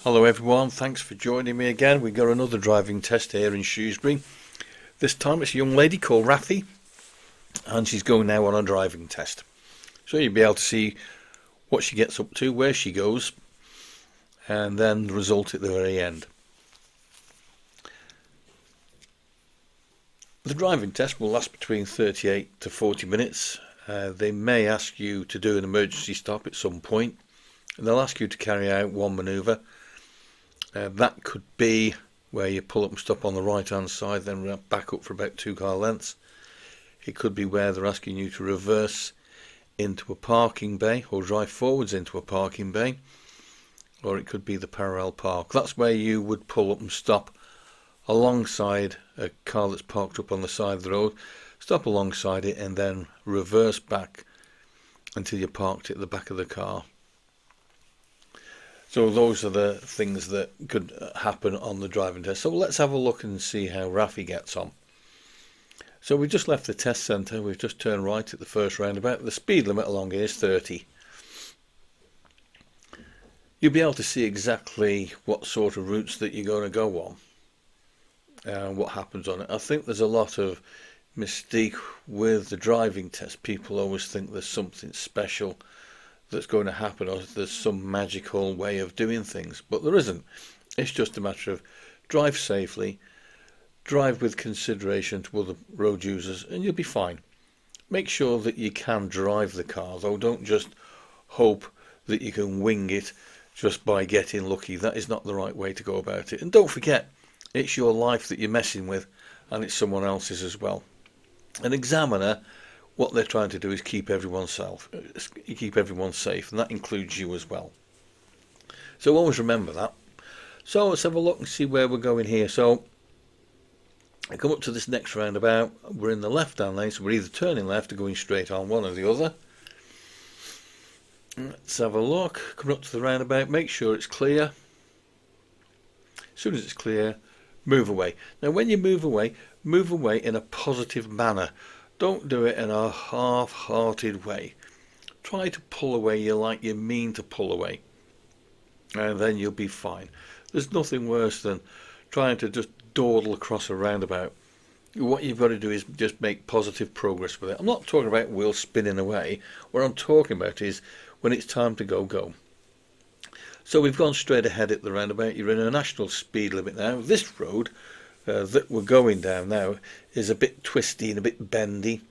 Hello everyone, thanks for joining me again. We've got another driving test here in Shrewsbury. This time it's a young lady called Raffi, and she's going now on a driving test. So you'll be able to see what she gets up to, where she goes, and then the result at the very end. The driving test will last between 38 to 40 minutes. They may ask you to do an emergency stop at some point, and they'll ask you to carry out one manoeuvre. That could be where you pull up and stop on the right hand side, then back up for about 2 car lengths. It could be where they're asking you to reverse into a parking bay or drive forwards into a parking bay, or it could be the parallel park. That's where you would pull up and stop alongside a car that's parked up on the side of the road, stop alongside it and then reverse back until you're parked at the back of the car. So those are the things that could happen on the driving test. So let's have a look and see how Raffi gets on. So we just left the test centre, we've just turned right at the first roundabout. The speed limit along here is 30. You'll be able to see exactly what sort of routes that you're going to go on and what happens on it. I think there's a lot of mystique with the driving test. People always think there's something special that's going to happen, or there's some magical way of doing things, but there isn't. It's just a matter of drive safely, drive with consideration to other road users, and you'll be fine. Make sure that you can drive the car though. Don't just hope that you can wing it just by getting lucky. That is not the right way to go about it. And don't forget, it's your life that you're messing with, and it's someone else's as well. An examiner, what they're trying to do is keep everyone safe, and that includes you as well. So always remember that. So let's have a look and see where we're going here. So I come up to this next roundabout. We're in the left-hand lane, so we're either turning left or going straight on, one or the other. Let's have a look. Come up to the roundabout, make sure it's clear. As soon as it's clear, move away. Now when you move away in a positive manner. Don't do it in a half-hearted way. Try to pull away like you mean to pull away, and then you'll be fine. There's nothing worse than trying to just dawdle across a roundabout. What you've got to do is just make positive progress with it. I'm not talking about wheels spinning away. What I'm talking about is when it's time to go. So we've gone straight ahead at the roundabout. You're in a national speed limit now. This road that we're going down now is a bit twisty and a bit bendy.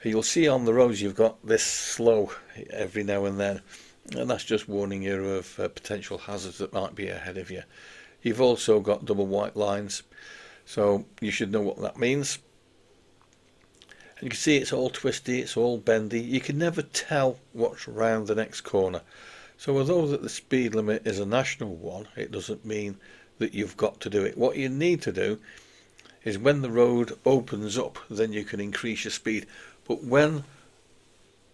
You'll see on the roads you've got this slow every now and then, and that's just warning you of potential hazards that might be ahead of you. You've also got double white lines, so you should know what that means. And you can see it's all twisty, it's all bendy. You can never tell what's round the next corner. So although that the speed limit is a national one, it doesn't mean that you've got to do it. What you need to do is when the road opens up, then you can increase your speed. But when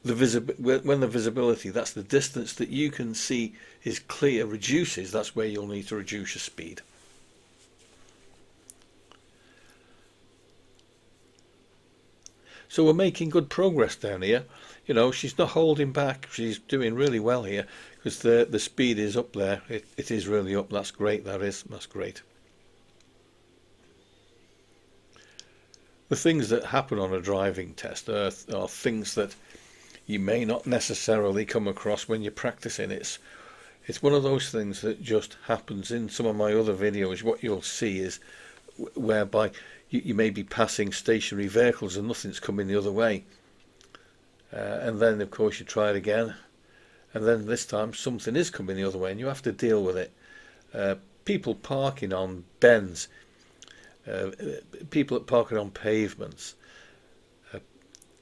the visibility, that's the distance that you can see is clear, reduces, that's where you'll need to reduce your speed. So we're making good progress down here. You know, she's not holding back. She's doing really well here because the speed is up there. It is really up. That's great. That's great. The things that happen on a driving test are things that you may not necessarily come across when you're practicing. It's one of those things that just happens. In some of my other videos, what you'll see is whereby you may be passing stationary vehicles and nothing's coming the other way. And then, of course, you try it again. And then this time something is coming the other way and you have to deal with it. People parking on bends. People parking on pavements.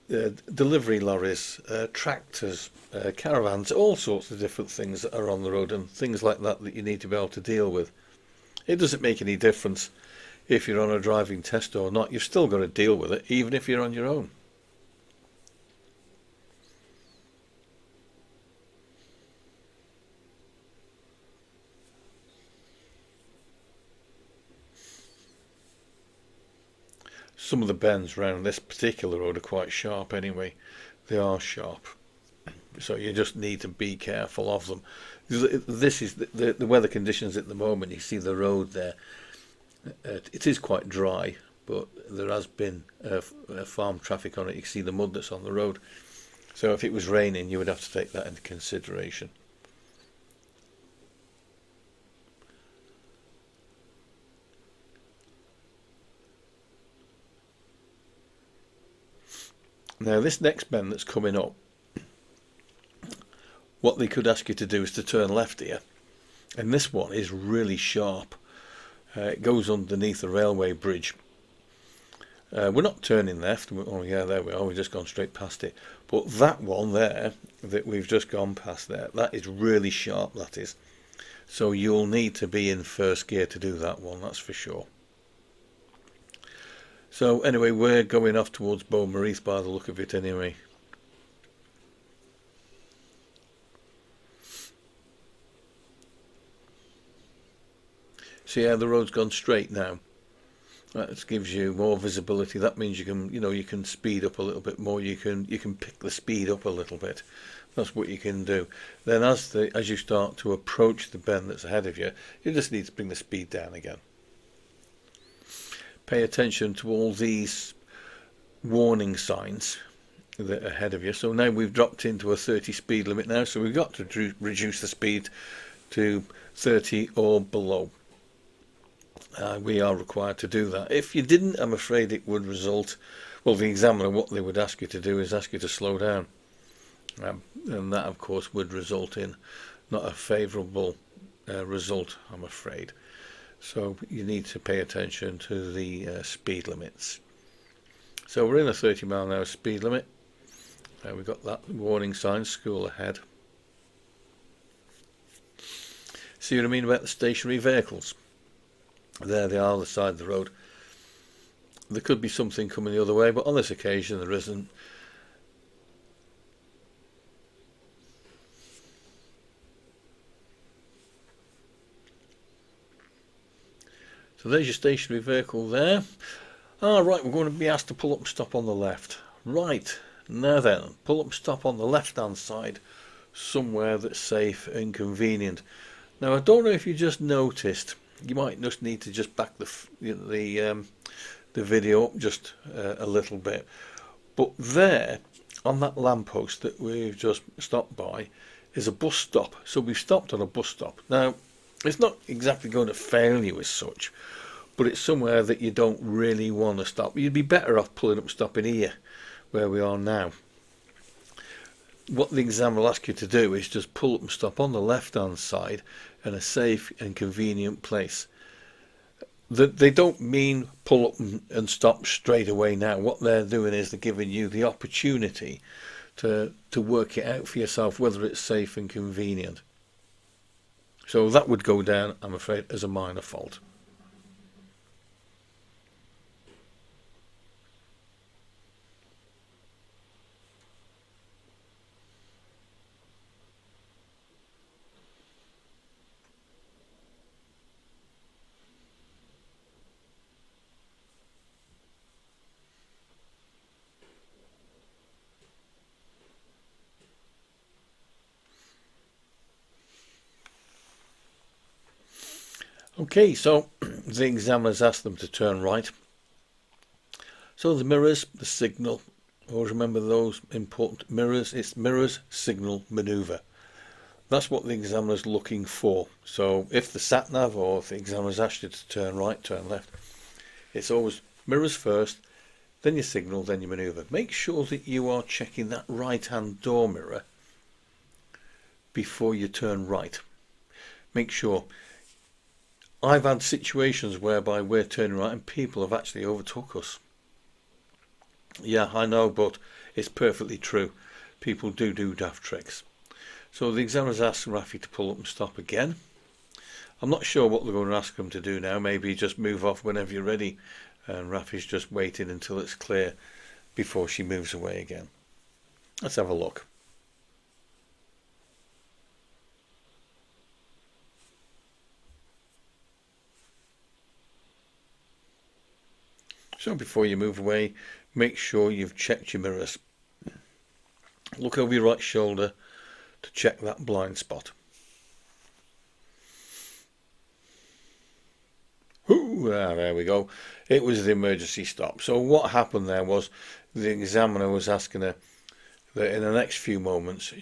Delivery lorries, tractors, caravans, all sorts of different things that are on the road and things like that that you need to be able to deal with. It doesn't make any difference if you're on a driving test or not. You've still got to deal with it, even if you're on your own. Some of the bends around this particular road are quite sharp anyway. They are sharp. So you just need to be careful of them. This is the weather conditions at the moment. You see the road there. It is quite dry, but there has been farm traffic on it. You can see the mud that's on the road. So if it was raining, you would have to take that into consideration. Now this next bend that's coming up, what they could ask you to do is to turn left here, and this one is really sharp. It goes underneath the railway bridge. We're not turning left. Oh yeah, there we are. We've just gone straight past it. But that one there that we've just gone past there, that is really sharp, that is. So you'll need to be in first gear to do that one, that's for sure. So anyway, we're going off towards Beaumaris by the look of it anyway. See how the road's gone straight now? That gives you more visibility. That means you can, you can speed up a little bit more. You can pick the speed up a little bit. That's what you can do. Then as you start to approach the bend that's ahead of you, you just need to bring the speed down again. Pay attention to all these warning signs that are ahead of you. So now we've dropped into a 30 speed limit now, so we've got to reduce the speed to 30 or below. We are required to do that. If you didn't, I'm afraid it would result, well, the examiner, what they would ask you to do is ask you to slow down. And that, of course, would result in not a favourable result, I'm afraid. So you need to pay attention to the speed limits. So we're in a 30-mile-an-hour speed limit. We've got that warning sign, school ahead. See what I mean about the stationary vehicles? There they are, on the side of the road. There could be something coming the other way, but on this occasion there isn't. So there's your stationary vehicle there. Right, we're going to be asked to pull up and stop on the left. Right, now then, pull up and stop on the left-hand side, somewhere that's safe and convenient. Now I don't know if you just noticed, you might just need to just back the video up just a little bit. But there, on that lamppost that we've just stopped by, is a bus stop. So we've stopped on a bus stop. Now, it's not exactly going to fail you as such, but it's somewhere that you don't really want to stop. You'd be better off pulling up and stopping here, where we are now. What the exam will ask you to do is just pull up and stop on the left-hand side in a safe and convenient place. They don't mean pull up and stop straight away now. What they're doing is they're giving you the opportunity to work it out for yourself, whether it's safe and convenient. So that would go down, I'm afraid, as a minor fault. Okay, so the examiners asked them to turn right. So the mirrors, the signal, always remember those important mirrors. It's mirrors, signal, manoeuvre. That's what the examiner's looking for. So if the sat-nav or if the examiner's asked you to turn right, turn left, it's always mirrors first, then your signal, then your manoeuvre. Make sure that you are checking that right-hand door mirror before you turn right. Make sure. I've had situations whereby we're turning right and people have actually overtook us. Yeah, I know, but it's perfectly true. People do daft tricks. So the examiner's asked Raffi to pull up and stop again. I'm not sure what they're going to ask him to do now. Maybe just move off whenever you're ready. And Raffi's just waiting until it's clear before she moves away again. Let's have a look. So before you move away, make sure you've checked your mirrors. Look over your right shoulder to check that blind spot. There we go. It was the emergency stop. So what happened there was the examiner was asking her that in the next few moments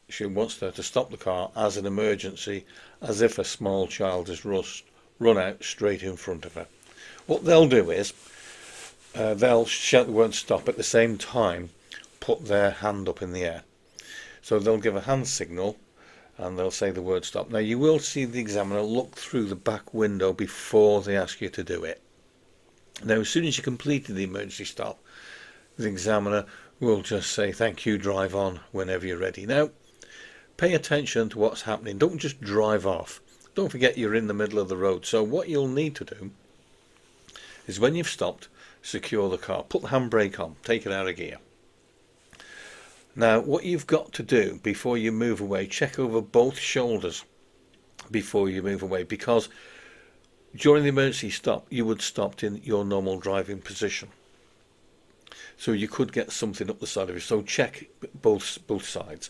she wants her to stop the car as an emergency, as if a small child has run out straight in front of her. What they'll do is they'll shout the word stop, at the same time put their hand up in the air. So they'll give a hand signal and they'll say the word stop. Now you will see the examiner look through the back window before they ask you to do it. Now as soon as you completed the emergency stop, the examiner will just say thank you, drive on whenever you're ready. Now pay attention to what's happening. Don't just drive off. Don't forget you're in the middle of the road. So what you'll need to do is when you've stopped, secure the car, put the handbrake on, take it out of gear. Now what you've got to do before you move away, check over both shoulders before you move away, because during the emergency stop you would stop in your normal driving position, so you could get something up the side of you. So check both sides.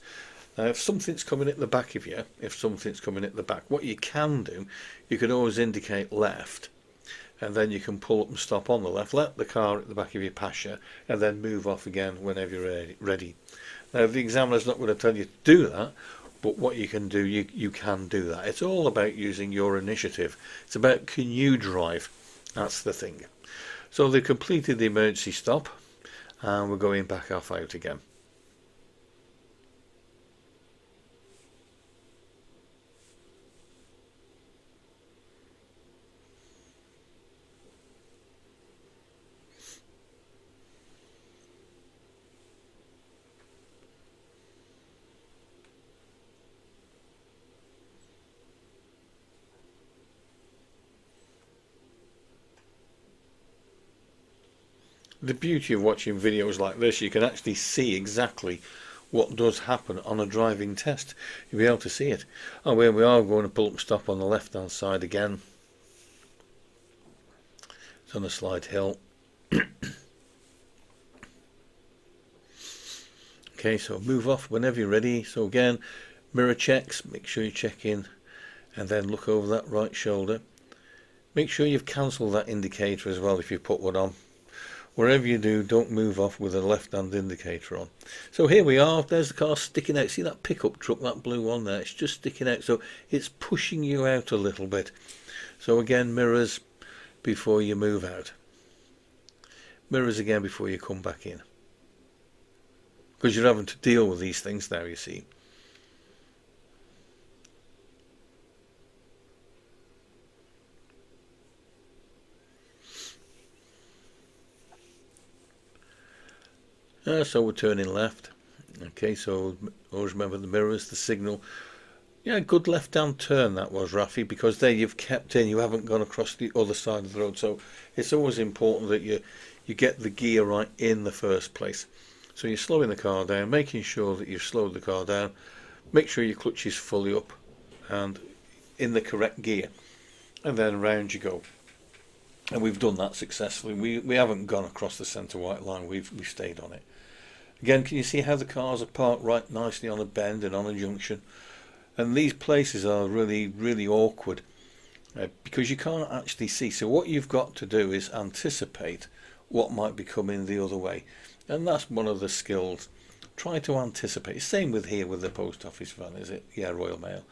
Now if something's coming at the back of you, what you can do, you can always indicate left, and then you can pull up and stop on the left, let the car at the back of you pass you, and then move off again whenever you're ready. Now the examiner's not going to tell you to do that, but what you can do, you can do that. It's all about using your initiative. It's about, can you drive? That's the thing. So they've completed the emergency stop and we're going back off out again. The beauty of watching videos like this, you can actually see exactly what does happen on a driving test. You'll be able to see it. Oh, here we are going to pull up and stop on the left hand side again. It's on a slight hill. Okay, so move off whenever you're ready. So again, mirror checks, make sure you check in and then look over that right shoulder. Make sure you've cancelled that indicator as well if you put one on. Wherever you do, don't move off with a left-hand indicator on. So here we are, there's the car sticking out. See that pickup truck, that blue one there? It's just sticking out, so it's pushing you out a little bit. So again, mirrors before you move out. Mirrors again before you come back in. Because you're having to deal with these things now, you see. So we're turning left. Okay, so always remember the mirrors, the signal. Yeah, good left-hand turn that was, Raffi, because there you've kept in, you haven't gone across the other side of the road. So it's always important that you get the gear right in the first place. So you're slowing the car down, making sure that you've slowed the car down. Make sure your clutch is fully up and in the correct gear. And then round you go. And we've done that successfully. We haven't gone across the centre white line, we've stayed on it. Again, can you see how the cars are parked right nicely on a bend and on a junction? And these places are really, really awkward because you can't actually see. So what you've got to do is anticipate what might be coming the other way. And that's one of the skills. Try to anticipate. Same with here with the post office van, is it? Yeah, Royal Mail.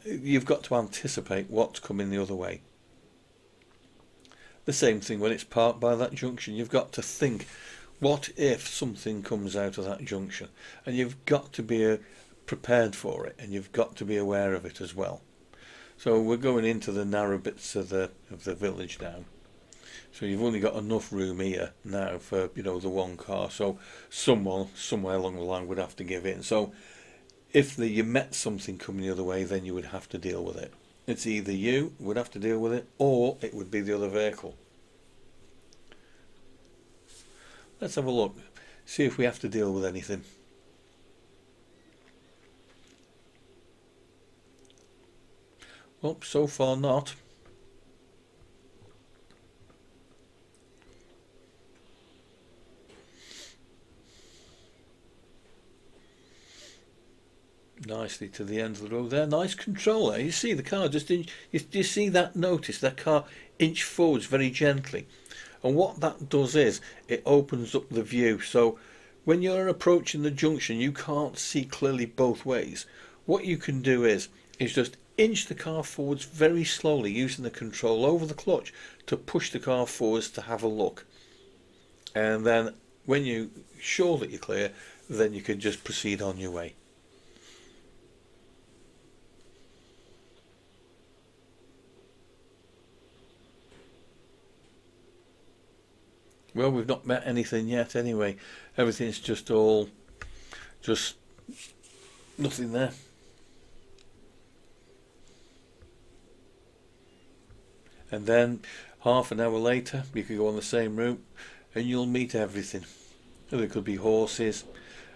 You've got to anticipate what's coming the other way. The same thing when it's parked by that junction. You've got to think, what if something comes out of that junction? And you've got to be prepared for it, and you've got to be aware of it as well. So we're going into the narrow bits of the village now. So you've only got enough room here now for, you know, the one car. So someone somewhere along the line would have to give in. So if you met something coming the other way, then you would have to deal with it. It's either you would have to deal with it, or it would be the other vehicle. Let's have a look, see if we have to deal with anything. Well, so far not. nicely to the end of the road there. Nice control there. You see the car just you see that, notice that car inch forwards very gently, and what that does is it opens up the view. So when you're approaching the junction, you can't see clearly both ways. What you can do is just inch the car forwards very slowly, using the control over the clutch to push the car forwards to have a look, and then when you're sure that you're clear, then you can just proceed on your way. Well, we've not met anything yet anyway. Everything's just nothing there. And then half an hour later, you could go on the same route and you'll meet everything. There could be horses,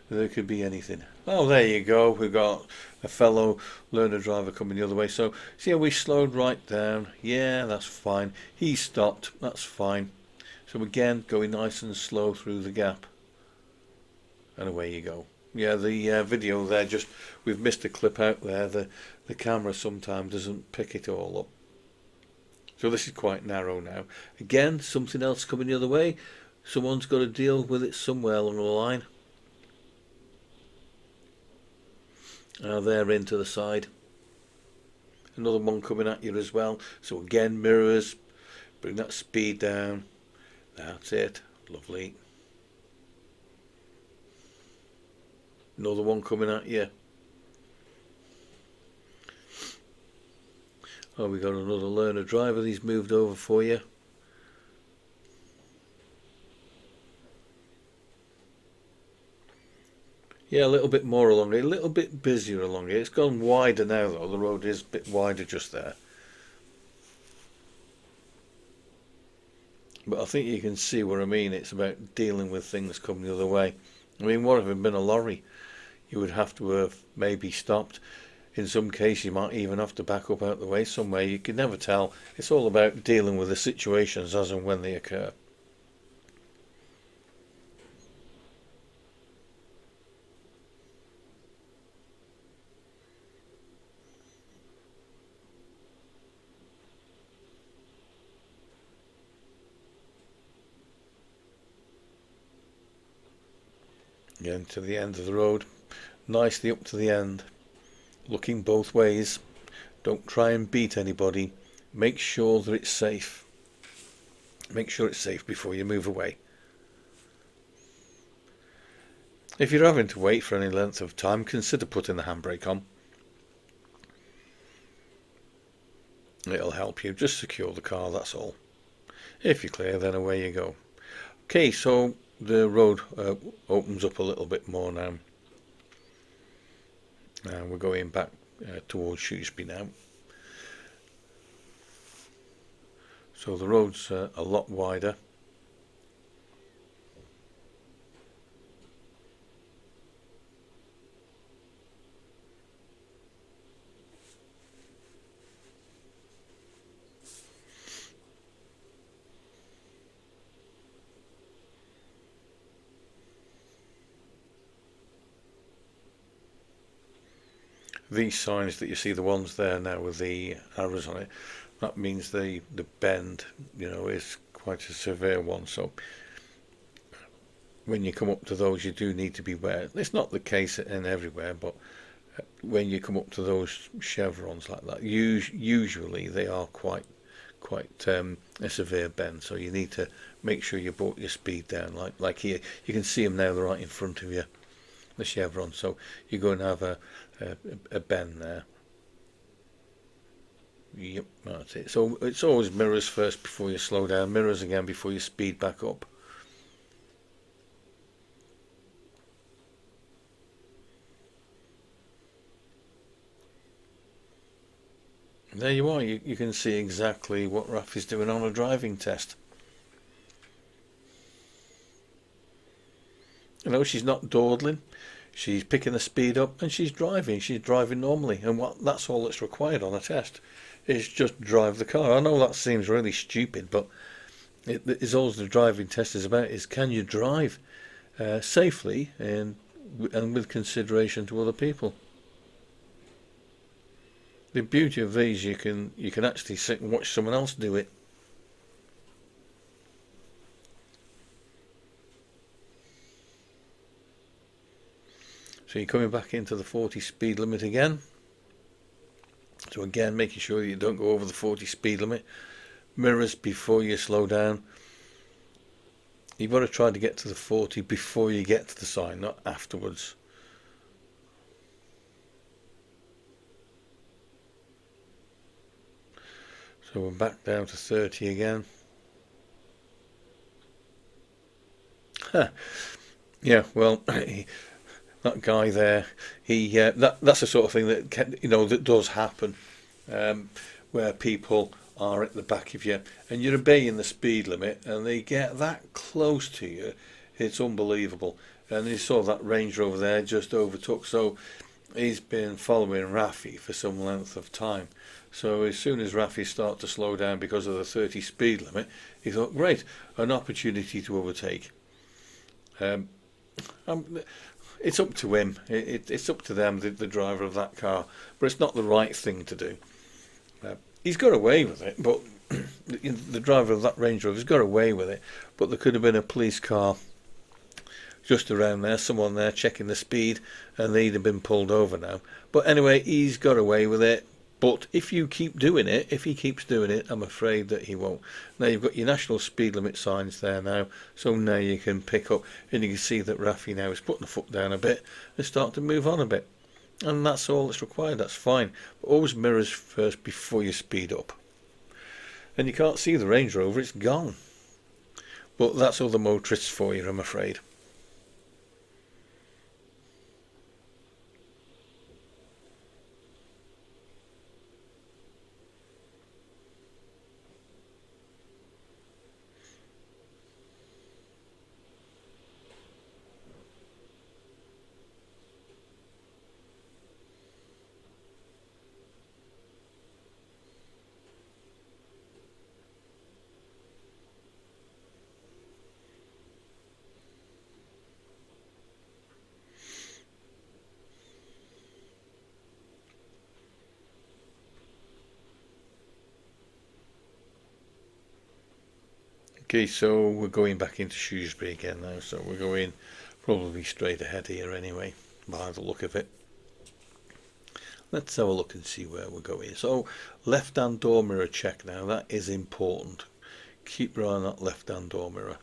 there could be anything. Oh, there you go. We've got a fellow learner driver coming the other way. So, see how we slowed right down? Yeah, that's fine. He stopped. That's fine. So again, going nice and slow through the gap. And away you go. Yeah, the video there, we've missed a clip out there. The camera sometimes doesn't pick it all up. So this is quite narrow now. Again, something else coming the other way. Someone's got to deal with it somewhere along the line. They're into the side. Another one coming at you as well. So again, mirrors. Bring that speed down. That's it. Lovely. Another one coming at you. Oh, we got another learner driver. He's moved over for you. Yeah, a little bit more along it, a little bit busier along it. It's gone wider now though. The road is a bit wider just there. But I think you can see what I mean. It's about dealing with things coming the other way. I mean, what if it had been a lorry? You would have to have maybe stopped. In some cases, you might even have to back up out the way somewhere. You can never tell. It's all about dealing with the situations as and when they occur. Again to the end of the road, nicely up to the end, looking both ways. Don't try and beat anybody. Make sure that it's safe. Make sure it's safe before you move away. If you're having to wait for any length of time, consider putting the handbrake on. It'll help you. Just secure the car, that's all. If you're clear, then away you go. Okay, so the road opens up a little bit more now. We're going back towards Shrewsbury now. So the road's a lot wider. These signs that you see, the ones there now with the arrows on it, that means the bend, is quite a severe one. So when you come up to those, you do need to be aware. It's not the case in everywhere, but when you come up to those chevrons like that, usually they are quite a severe bend. So you need to make sure you brought your speed down. Like here, you can see them now; they're right in front of you, the chevron. So you're going to have a bend there. Yep, that's it. So it's always mirrors first before you slow down, mirrors again before you speed back up. And there you are, you can see exactly what Raffi's doing on a driving test. She's not dawdling. She's picking the speed up and she's driving normally, and that's all that's required on a test is just drive the car. I know that seems really stupid, but it is all the driving test is about, is can you drive safely and with consideration to other people. The beauty of these, you can actually sit and watch someone else do it. So you're coming back into the 40 speed limit again. So again, making sure you don't go over the 40 speed limit. Mirrors before you slow down. You've got to try to get to the 40 before you get to the sign, not afterwards. So we're back down to 30 again. Yeah, well, that guy there, that's the sort of thing that that does happen, where people are at the back of you and you're obeying the speed limit and they get that close to you, it's unbelievable. And you saw that Range Rover there just overtook, so he's been following Raffi for some length of time. So as soon as Raffi started to slow down because of the 30 speed limit, he thought, great, an opportunity to overtake. It's up to him. It's up to them, the driver of that car. But it's not the right thing to do. He's got away with it, but the driver of that Range Rover has got away with it. But there could have been a police car just around there, someone there checking the speed, and they'd have been pulled over now. But anyway, he's got away with it. But if you keep doing it, if he keeps doing it, I'm afraid that he won't. Now you've got your national speed limit signs there now, so now you can pick up, and you can see that Raffi now is putting the foot down a bit and start to move on a bit. And that's all that's required, that's fine. But always mirrors first before you speed up. And you can't see the Range Rover, it's gone. But that's all the motorists for you, I'm afraid. Okay, so we're going back into Shrewsbury again now, so we're going probably straight ahead here anyway, by the look of it. Let's have a look and see where we're going. So, left-hand door mirror check now, that is important. Keep your eye on that left-hand door mirror.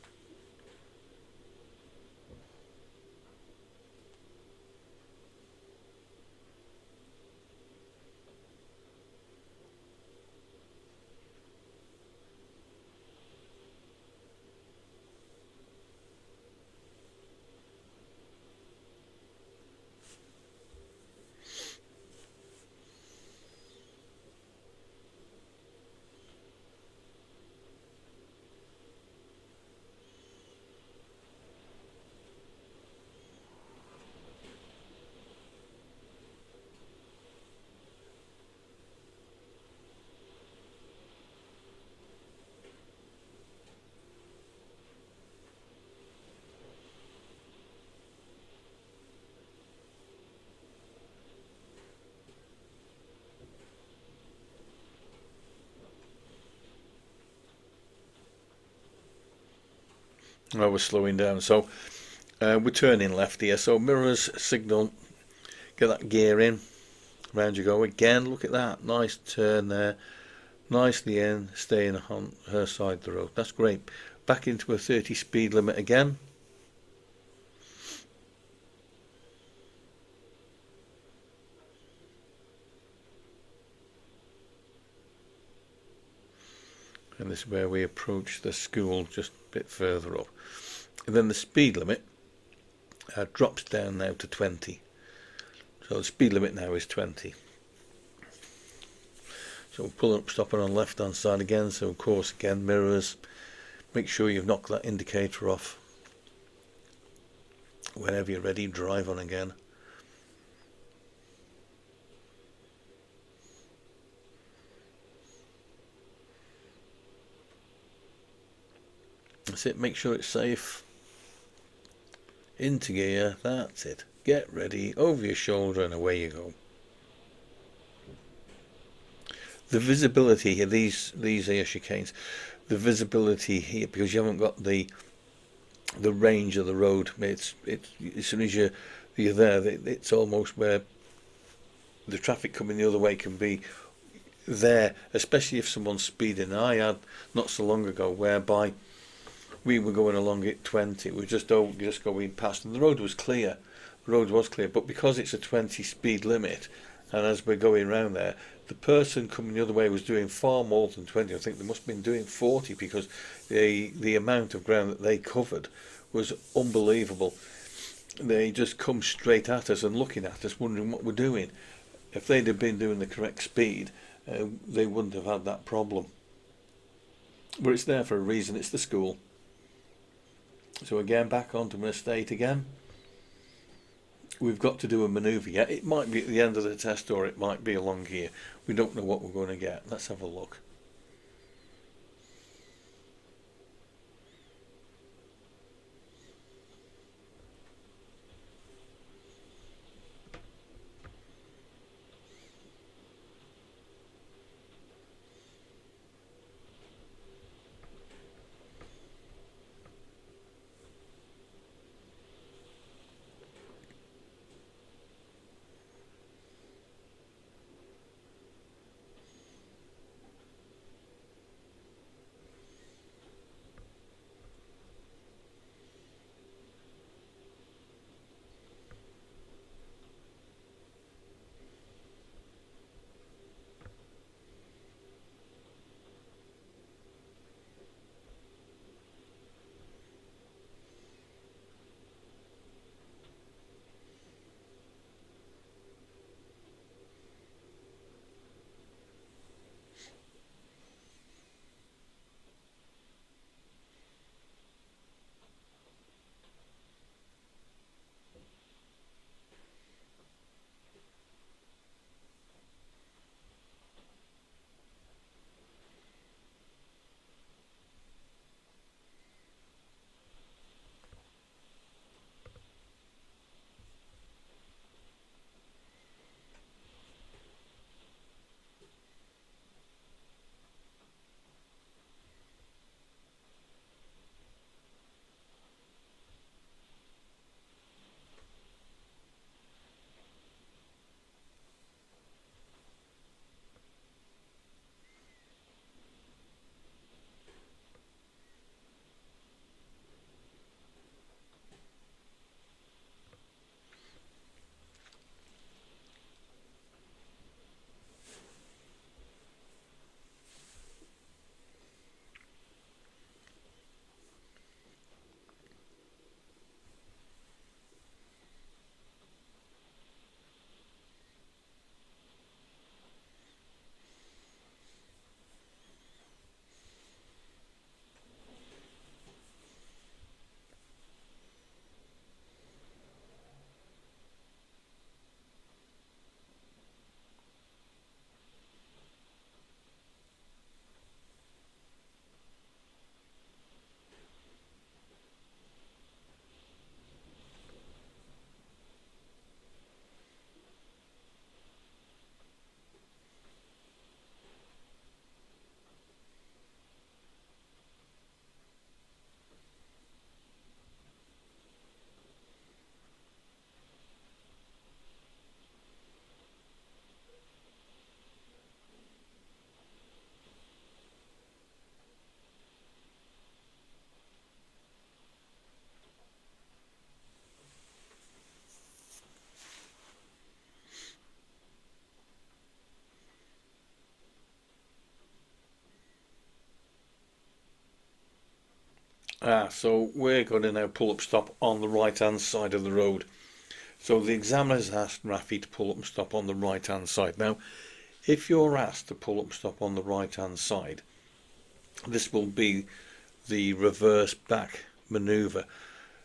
I was slowing down, so we're turning left here, so mirrors signal, get that gear in, round you go again. Look at that, nice turn there, nicely in, staying on her side of the road, that's great. Back into a 30 speed limit again. And this is where we approach the school just a bit further up. And then the speed limit drops down now to 20. So the speed limit now is 20. So we're pulling up, stopping on the left hand side again. So of course again mirrors. Make sure you've knocked that indicator off. Whenever you're ready, drive on again. That's it, make sure it's safe. Into gear, that's it. Get ready, over your shoulder and away you go. The visibility here, these air chicanes, the visibility here, because you haven't got the range of the road. It's as soon as you're there, it's almost where the traffic coming the other way can be there, especially if someone's speeding. I had not so long ago whereby we were going along at 20, we were just going past, and the road was clear. The road was clear, but because it's a 20 speed limit, and as we're going around there, the person coming the other way was doing far more than 20. I think they must have been doing 40, because the amount of ground that they covered was unbelievable. They just come straight at us and looking at us, wondering what we're doing. If they'd have been doing the correct speed, they wouldn't have had that problem. But it's there for a reason. It's the school. So again, back onto an estate again. We've got to do a manoeuvre yet. It might be at the end of the test, or it might be along here. We don't know what we're going to get. Let's have a look. So we're going to now pull up stop on the right hand side of the road. So the examiner's asked Raffi to pull up and stop on the right hand side. Now, if you're asked to pull up and stop on the right hand side, this will be the reverse back manoeuvre.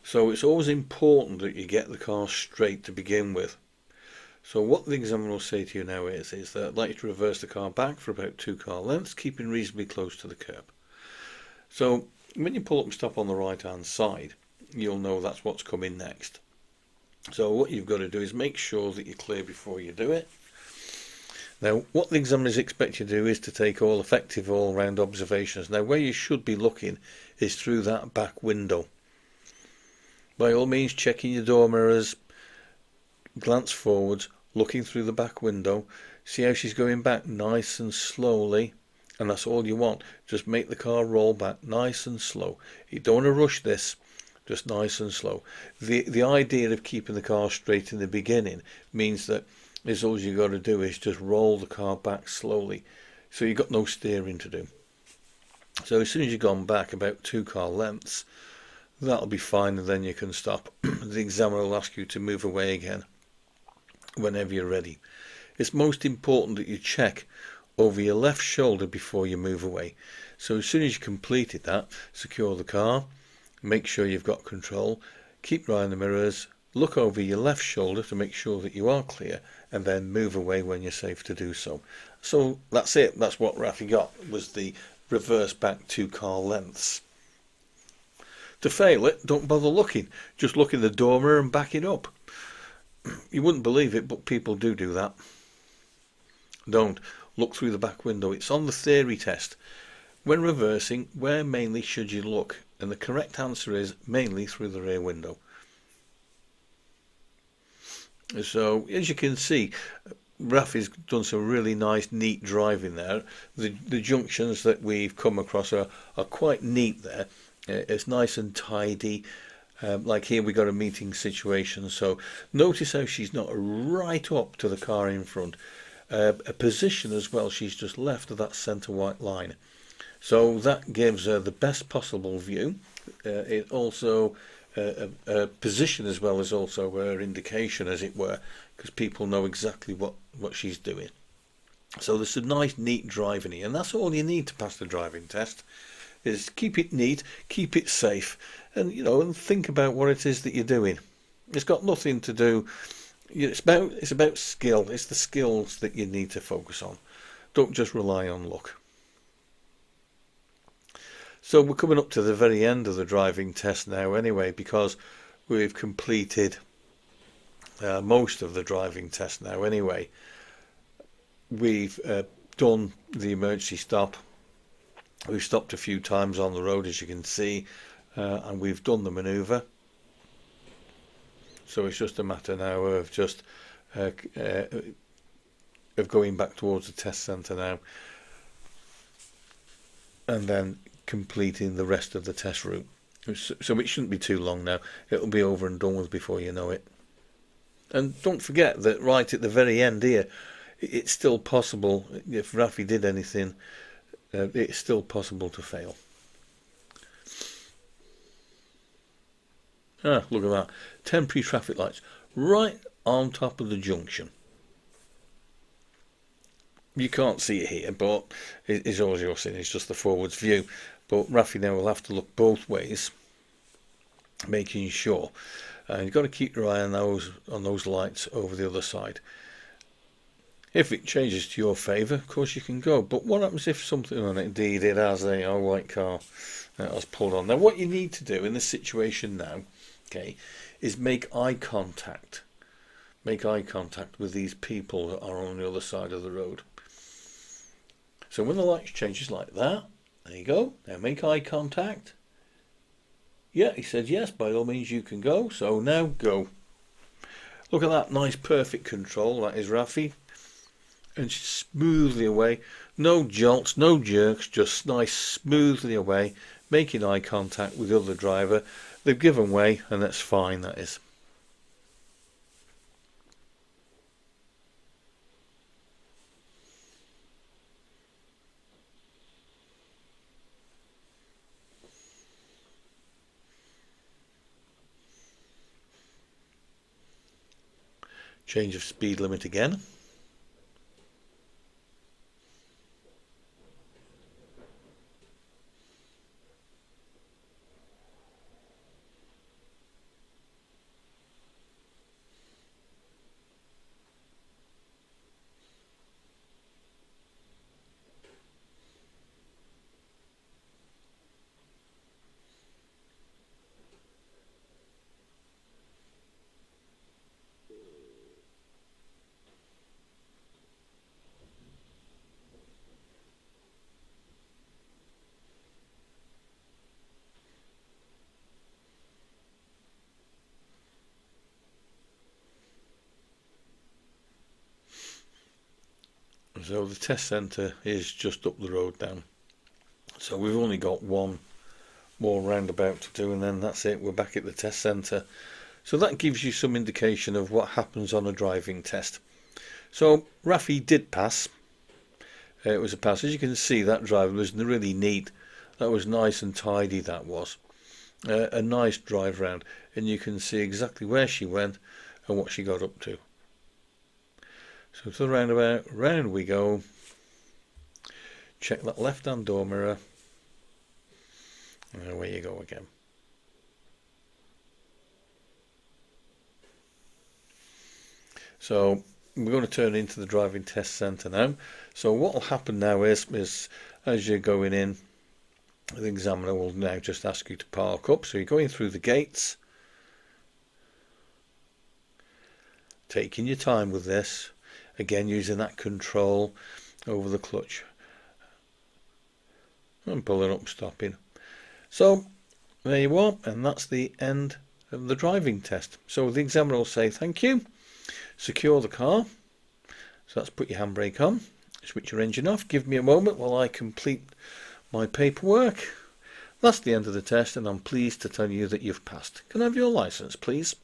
So it's always important that you get the car straight to begin with. So what the examiner will say to you now is that I'd like you to reverse the car back for about 2 car lengths, keeping reasonably close to the curb. So when you pull up and stop on the right hand side, you'll know that's what's coming next. So what you've got to do is make sure that you're clear before you do it. Now, what the examiners expect you to do is to take all effective all-round observations. Now, where you should be looking is through that back window. By all means, checking your door mirrors, glance forwards, looking through the back window, see how she's going back nice and slowly, and that's all you want. Just make the car roll back nice and slow. You don't want to rush this, just nice and slow. The idea of keeping the car straight in the beginning means that all you've got to do is just roll the car back slowly, so you've got no steering to do. So as soon as you've gone back about 2 car lengths, that'll be fine, and then you can stop. The examiner will ask you to move away again whenever you're ready. It's most important that you check over your left shoulder before you move away. So as soon as you completed that, secure the car, make sure you've got control, keep your eye on the mirrors, look over your left shoulder to make sure that you are clear, and then move away when you're safe to do so. So that's it. That's what Raffi got, was the reverse back 2 car lengths. To fail it, don't bother looking. Just look in the door mirror and back it up. You wouldn't believe it, but people do that. Don't look through the back window. It's on the theory test. When reversing, where mainly should you look? And the correct answer is mainly through the rear window. So, as you can see, Raffi's done some really nice, neat driving there. The junctions that we've come across are quite neat there. It's nice and tidy. Like here we got a meeting situation, so notice how she's not right up to the car in front. A position as well, she's just left of that centre white line. So that gives her the best possible view. It also a position as well as also her indication, as it were, because people know exactly what she's doing. So there's some nice neat driving here, and that's all you need to pass the driving test, is keep it neat, keep it safe, and and think about what it is that you're doing. It's got nothing to do, it's about skill. It's the skills that you need to focus on. Don't just rely on luck. So we're coming up to the very end of the driving test now anyway, because we've completed most of the driving test now anyway. We've done the emergency stop. We've stopped a few times on the road, as you can see, and we've done the manoeuvre. So it's just a matter now of just of going back towards the test centre now, and then completing the rest of the test route. So it shouldn't be too long now. It'll be over and done with before you know it. And don't forget that right at the very end here, it's still possible, if Raffi did anything, it's still possible to fail. Look at that. Temporary traffic lights right on top of the junction. You can't see it here, but it's all you're seeing. It's just the forwards view. But Raffi now will have to look both ways, making sure. And you've got to keep your eye on those lights over the other side. If it changes to your favour, of course you can go. But what happens if something, and indeed it has a white car that has pulled on. Now what you need to do in this situation now, okay, is make eye contact. Make eye contact with these people that are on the other side of the road. So when the light changes like that, there you go. Now make eye contact. Yeah, he said yes, by all means you can go. So now go. Look at that nice perfect control. That is Raffi. And smoothly away. No jolts, no jerks, just nice smoothly away, making eye contact with the other driver. They've given way, and that's fine, that is. Change of speed limit again. So the test centre is just up the road now. So we've only got one more roundabout to do, and then that's it. We're back at the test centre. So that gives you some indication of what happens on a driving test. So Raffi did pass. It was a pass. As you can see, that drive was really neat. That was nice and tidy, that was. A nice drive round, and you can see exactly where she went and what she got up to. So to the roundabout, round we go. Check that left-hand door mirror. And away you go again. So we're going to turn into the driving test centre now. So what will happen now is as you're going in, the examiner will now just ask you to park up. So you're going through the gates, taking your time with this, again using that control over the clutch and pulling up, stopping. So there you are, and that's the end of the driving test. So the examiner will say thank you, secure the car, so that's put your handbrake on, switch your engine off, give me a moment while I complete my paperwork. That's the end of the test, and I'm pleased to tell you that you've passed. Can I have your licence, please?